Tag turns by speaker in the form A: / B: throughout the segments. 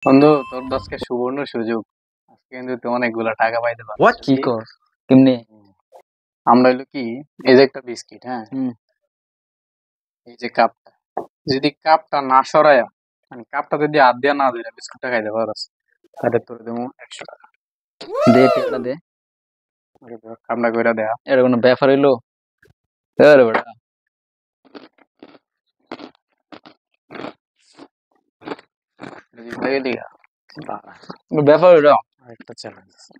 A: বন্ধু, তোর তো আজকে সুবর্ণ সুযোগ। আজকে কিন্তু তুই অনেকগুলা টাকা পাইতে পারছিস
B: কি
A: কি?
B: কর কেমনে?
A: আমরা হইলো কি, এই যে একটা বিস্কিট, হ্যাঁ,
B: হুম।
A: এই যে কাপটা, যদি কাপটা না সরায়া, মানে কাপটা যদি হাত দিয়া না ধরে বিস্কুটটা খাইতে পারস, তাহলে তোর দেবো 100 টাকা।
B: দে টিয়াটা দে।
A: কামটা কইরা দেয়া।
B: এটা কোনো ব্যাপার হইলো? আরে বেটা,
A: লাগে দিঘা। দাঁড়া,
B: কোনো ব্যাপার হইলো?
A: আরেকটা চ্যালেঞ্জ আছে।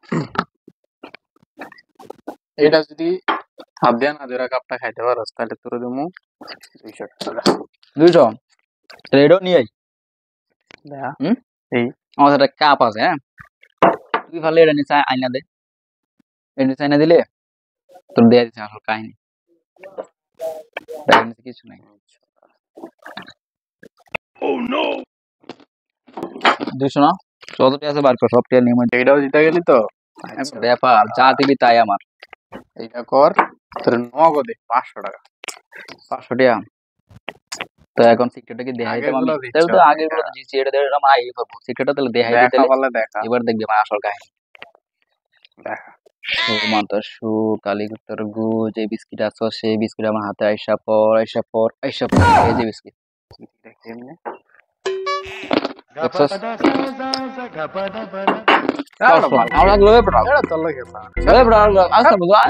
A: এটা যদি হাত দিয়া না ধরে কাপটা খাইতে পারস, তাহলে তোর দেবো 200 টাকা।
B: 200? তাহলে এটাও নিয়ে আই।
A: দেয়া।
B: হুম।
A: এই
B: আমার একটা কাপ আছে, হ্যাঁ, তুই ভালো এটা নিচে আইনা দে। এটা নিচে আইনা দিলে তোর দেয়া দিচ্ছে আসল কাহিনী। তার নিচে কিছু নাই। 200 না? যতটি আছে বার কর, সব টিয়া নিয়ে
A: এইটাও জিতে গেলি তো। আচ্ছা,
B: ব্যাপার যা দিবি তাই আমার।
A: এইটা কর, তোর নগদে 500 টাকা।
B: 500 টিয়া। তো এখন সিক্রেটটা কি দেখাই
A: আগের
B: দিতাম আমি?
A: গুলো
B: তাহলে
A: দিচ্ছ
B: তো আগের
A: দেখা,
B: গুলো তো জিতছি, এটা দিয়ে আমার আই পাবো। সিক্রেটটা তাহলে দেখাই দিই
A: দেখা
B: তাহলে।
A: বলে দেখা,
B: এবার দেখবি আমার আসল কাহিনী।
A: দেখা।
B: সু মাতা সু কালীগুত্তর গু, যে বিস্কিট আছে সেই বিস্কিট আমার হাতে আইসা পর আইসা পর আইসা পর, এই যে বিস্কিট
A: দেখি এমনি।
B: দেখছস?
A: আরে
B: সব
A: ভালো
B: আমার
A: লাগে।
B: লাগলো ব্যাপার।
A: এটা তোর লাগে না।
B: ব্যাপার আসতে বুঝা।